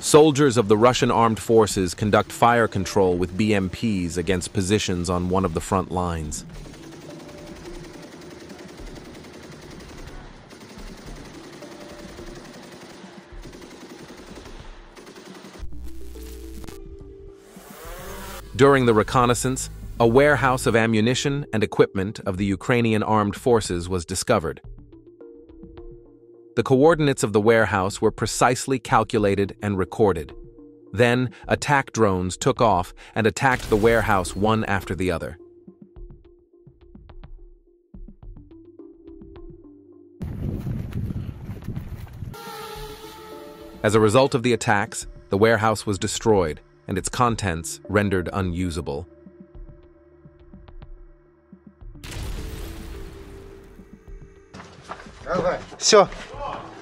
Soldiers of the Russian armed forces conduct fire control with BMPs against positions on one of the front lines. During the reconnaissance, a warehouse of ammunition and equipment of the Ukrainian armed forces was discovered. The coordinates of the warehouse were precisely calculated and recorded. Then, attack drones took off and attacked the warehouse one after the other. As a result of the attacks, the warehouse was destroyed and its contents rendered unusable.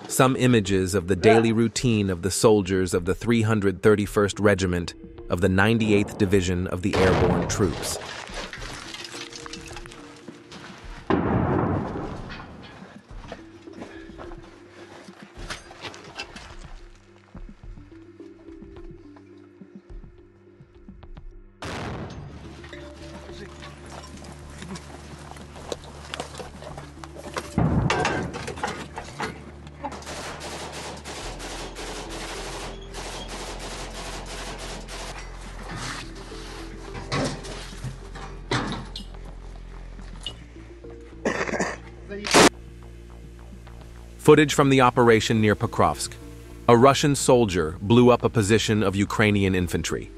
Some images of the daily routine of the soldiers of the 331st Regiment of the 98th Division of the Airborne Troops. Footage from the operation near Pokrovsk. A Russian soldier blew up a position of Ukrainian infantry.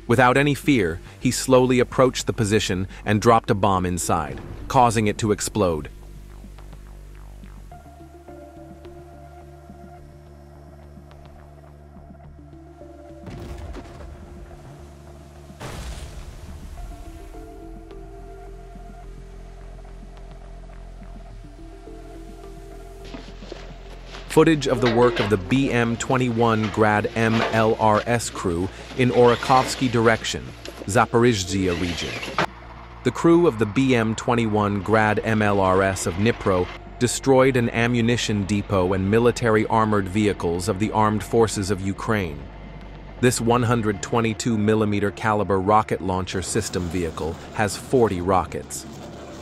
Without any fear, he slowly approached the position and dropped a bomb inside, causing it to explode. Footage of the work of the BM-21 Grad MLRS crew in Orakovsky direction, Zaporizhzhia region. The crew of the BM-21 Grad MLRS of Dnipro destroyed an ammunition depot and military armored vehicles of the armed forces of Ukraine. This 122mm caliber rocket launcher system vehicle has 40 rockets.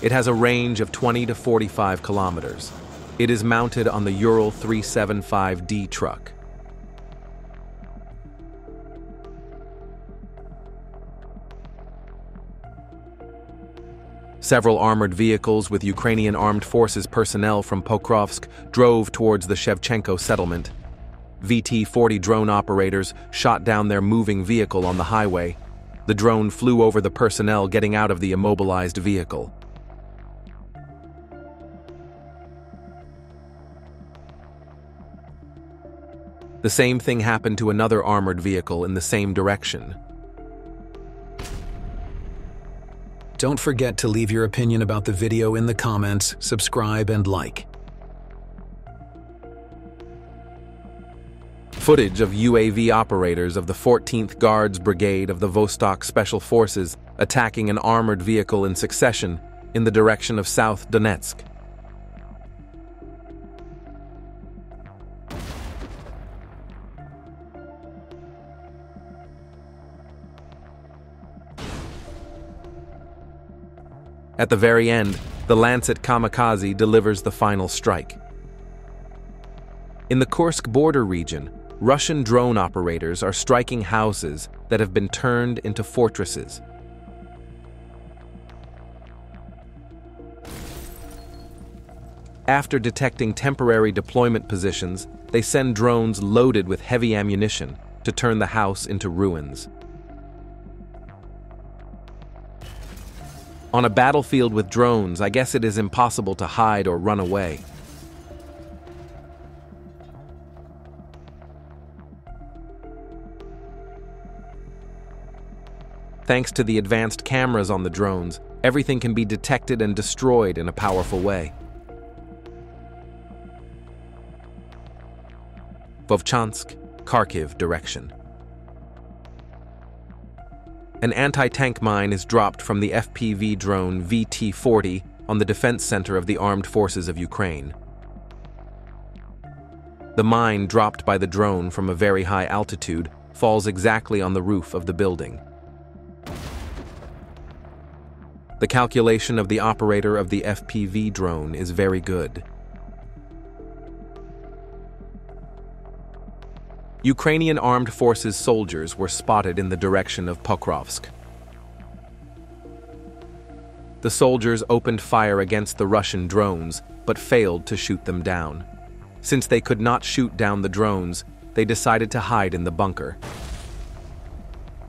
It has a range of 20 to 45 kilometers. It is mounted on the Ural 375D truck. Several armored vehicles with Ukrainian armed forces personnel from Pokrovsk drove towards the Shevchenko settlement. VT-40 drone operators shot down their moving vehicle on the highway. The drone flew over the personnel getting out of the immobilized vehicle. The same thing happened to another armored vehicle in the same direction. Don't forget to leave your opinion about the video in the comments, subscribe and like. Footage of UAV operators of the 14th Guards Brigade of the Vostok Special Forces attacking an armored vehicle in succession in the direction of South Donetsk. At the very end, the Lancet Kamikaze delivers the final strike. In the Kursk border region, Russian drone operators are striking houses that have been turned into fortresses. After detecting temporary deployment positions, they send drones loaded with heavy ammunition to turn the house into ruins. On a battlefield with drones, I guess it is impossible to hide or run away. Thanks to the advanced cameras on the drones, everything can be detected and destroyed in a powerful way. Vovchansk, Kharkiv direction. An anti-tank mine is dropped from the FPV drone VT-40 on the defense center of the armed forces of Ukraine. The mine dropped by the drone from a very high altitude falls exactly on the roof of the building. The calculation of the operator of the FPV drone is very good. Ukrainian armed forces soldiers were spotted in the direction of Pokrovsk. The soldiers opened fire against the Russian drones, but failed to shoot them down. Since they could not shoot down the drones, they decided to hide in the bunker.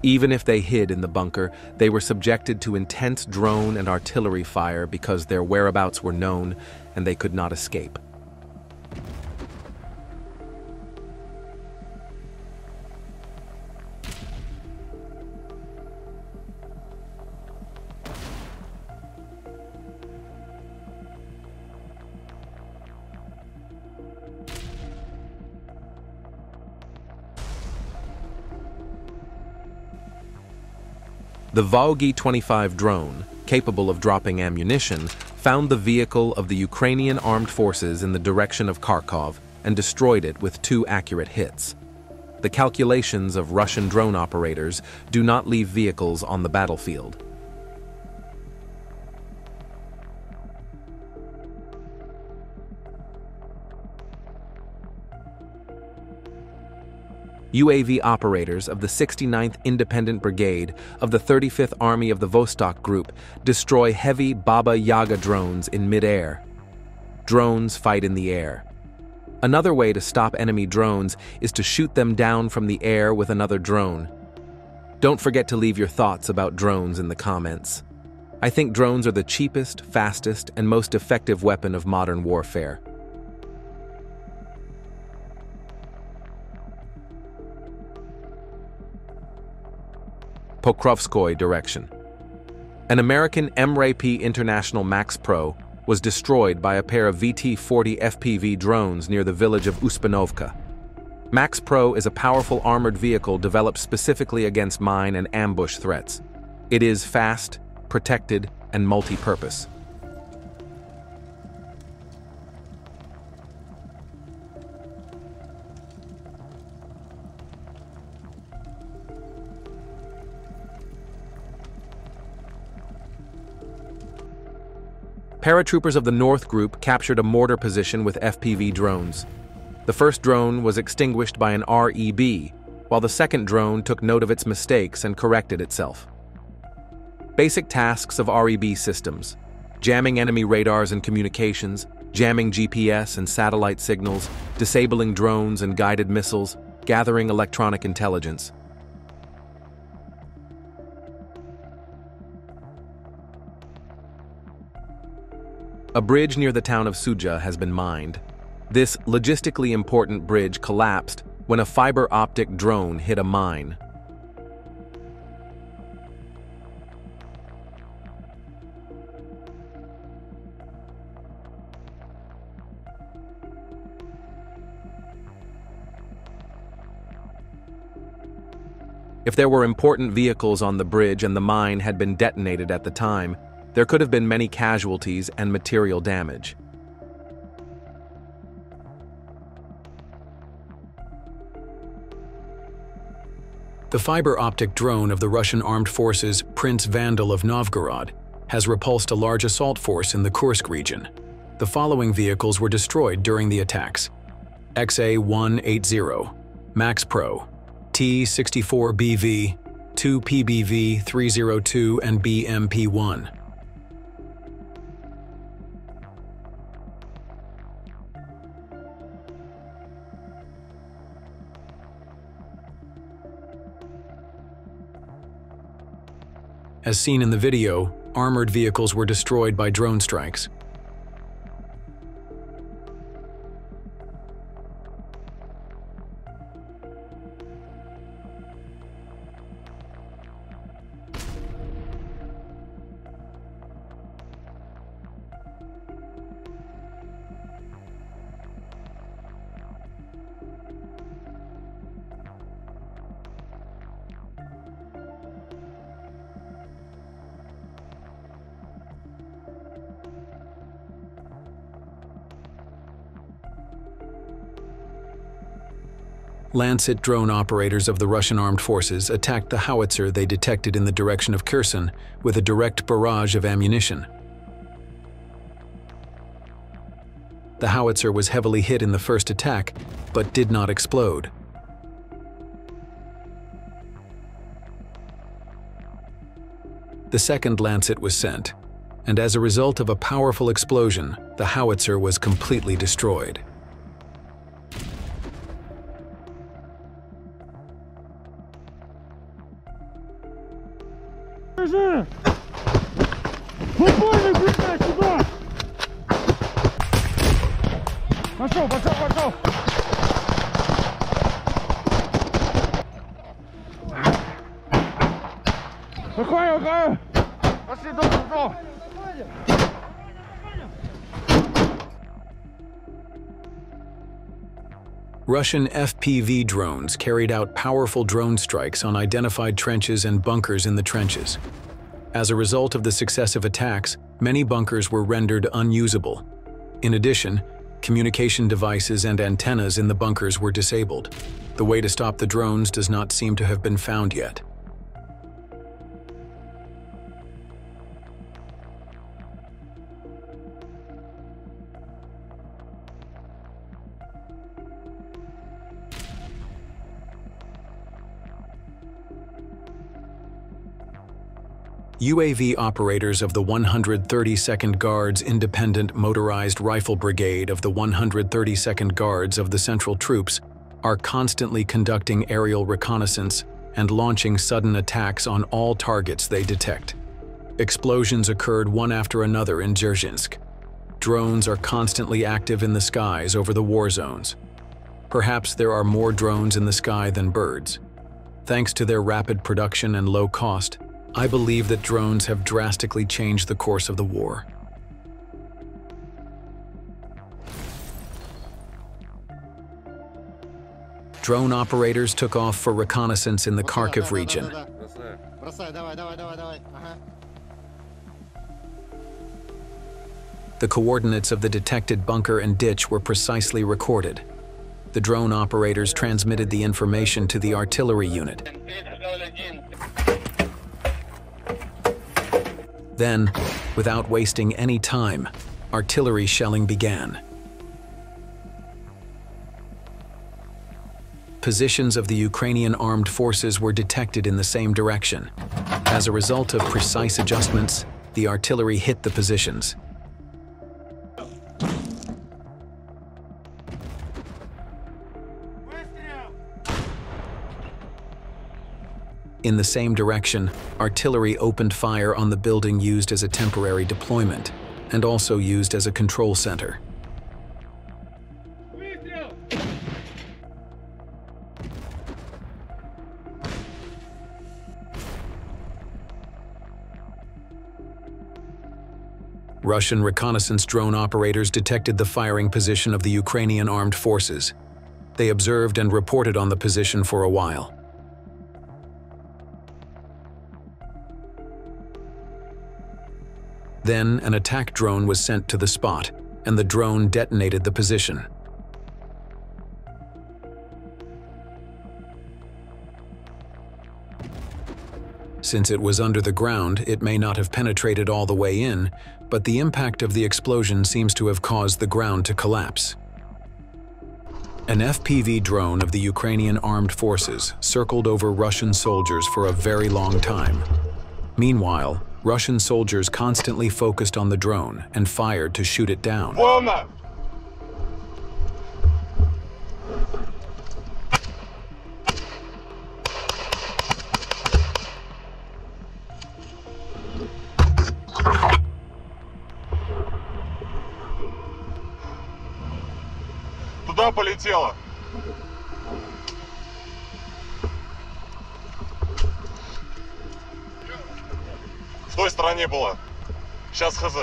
Even if they hid in the bunker, they were subjected to intense drone and artillery fire because their whereabouts were known and they could not escape. The Volgy-25 drone, capable of dropping ammunition, found the vehicle of the Ukrainian armed forces in the direction of Kharkov and destroyed it with 2 accurate hits. The calculations of Russian drone operators do not leave vehicles on the battlefield. UAV operators of the 69th Independent Brigade of the 35th Army of the Vostok Group destroy heavy Baba Yaga drones in mid-air. Drones fight in the air. Another way to stop enemy drones is to shoot them down from the air with another drone. Don't forget to leave your thoughts about drones in the comments. I think drones are the cheapest, fastest, and most effective weapon of modern warfare. Pokrovskoy direction. An American MRAP International Max Pro was destroyed by a pair of VT-40 FPV drones near the village of Uspinovka. Max Pro is a powerful armored vehicle developed specifically against mine and ambush threats. It is fast, protected, and multi-purpose. Paratroopers of the North Group captured a mortar position with FPV drones. The first drone was extinguished by an REB, while the second drone took note of its mistakes and corrected itself. Basic tasks of REB systems: jamming enemy radars and communications, jamming GPS and satellite signals, disabling drones and guided missiles, gathering electronic intelligence. A bridge near the town of Suja has been mined. This logistically important bridge collapsed when a fiber optic drone hit a mine. If there were important vehicles on the bridge and the mine had been detonated at the time, there could have been many casualties and material damage. The fiber optic drone of the Russian armed forces Prince Vandal of Novgorod has repulsed a large assault force in the Kursk region. The following vehicles were destroyed during the attacks: XA-180, Max Pro, T-64BV, 2PBV-302 and BMP-1. As seen in the video, armored vehicles were destroyed by drone strikes. Lancet drone operators of the Russian armed forces attacked the howitzer they detected in the direction of Kherson with a direct barrage of ammunition. The howitzer was heavily hit in the first attack, but did not explode. The second Lancet was sent, and as a result of a powerful explosion, the howitzer was completely destroyed. Russian FPV drones carried out powerful drone strikes on identified trenches and bunkers in the trenches. As a result of the successive attacks, many bunkers were rendered unusable. In addition, communication devices and antennas in the bunkers were disabled. The way to stop the drones does not seem to have been found yet. UAV operators of the 132nd Guards Independent Motorized Rifle Brigade of the 132nd Guards of the Central Troops are constantly conducting aerial reconnaissance and launching sudden attacks on all targets they detect. Explosions occurred one after another in Dzerzhinsk. Drones are constantly active in the skies over the war zones. Perhaps there are more drones in the sky than birds. Thanks to their rapid production and low cost, I believe that drones have drastically changed the course of the war. Drone operators took off for reconnaissance in the Kharkiv region. The coordinates of the detected bunker and ditch were precisely recorded. The drone operators transmitted the information to the artillery unit. Then, without wasting any time, artillery shelling began. Positions of the Ukrainian armed forces were detected in the same direction. As a result of precise adjustments, the artillery hit the positions. In the same direction, artillery opened fire on the building used as a temporary deployment and also used as a control center. Russian reconnaissance drone operators detected the firing position of the Ukrainian armed forces. They observed and reported on the position for a while. Then, an attack drone was sent to the spot, and the drone detonated the position. Since it was under the ground, it may not have penetrated all the way in, but the impact of the explosion seems to have caused the ground to collapse. An FPV drone of the Ukrainian armed forces circled over Russian soldiers for a very long time. Meanwhile, Russian soldiers constantly focused on the drone and fired to shoot it down. Туда полетела. В той стороне была. Сейчас хз.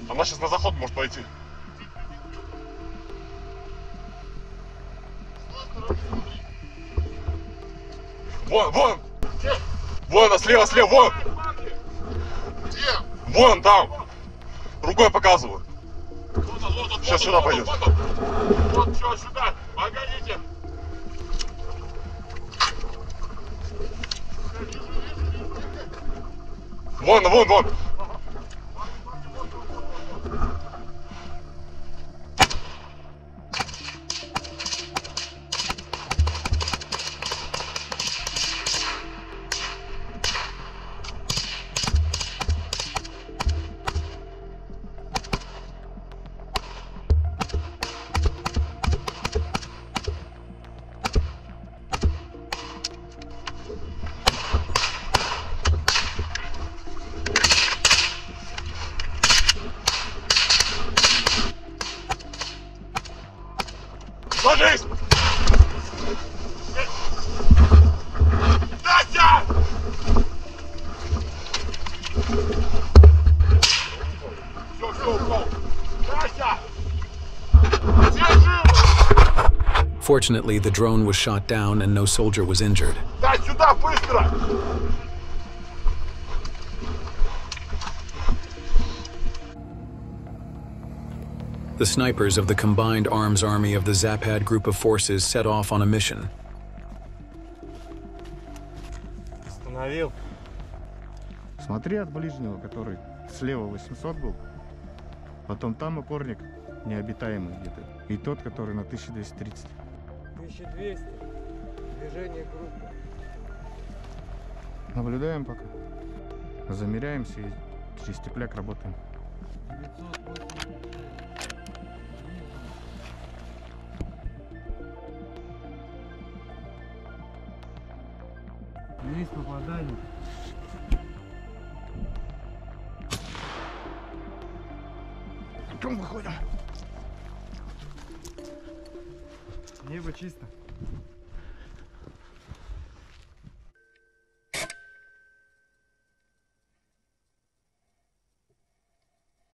Она сейчас на заход может пойти. Вон, вон! Вон, слева, слева, вон! Где? Вон там! Рукой показываю. Сейчас сюда пойдет. Вот что, сюда, погодите. Вон, вон, вон. Ложись! Настя! Все, упал. Настя! Держи! Fortunately, the drone was shot down and no soldier was injured. Дай сюда, быстро! The snipers of the combined arms army of the Zapad group of forces set off on a mission. Остановил. Смотри от ближнего, который слева 800 был. Потом там опорник необитаемый где-то. И тот, который на 1230. 1200. Движение группы. Наблюдаем пока. Замеряемся и через тепляк работаем. 980. Есть попадание. Потом выходим. Небо чисто.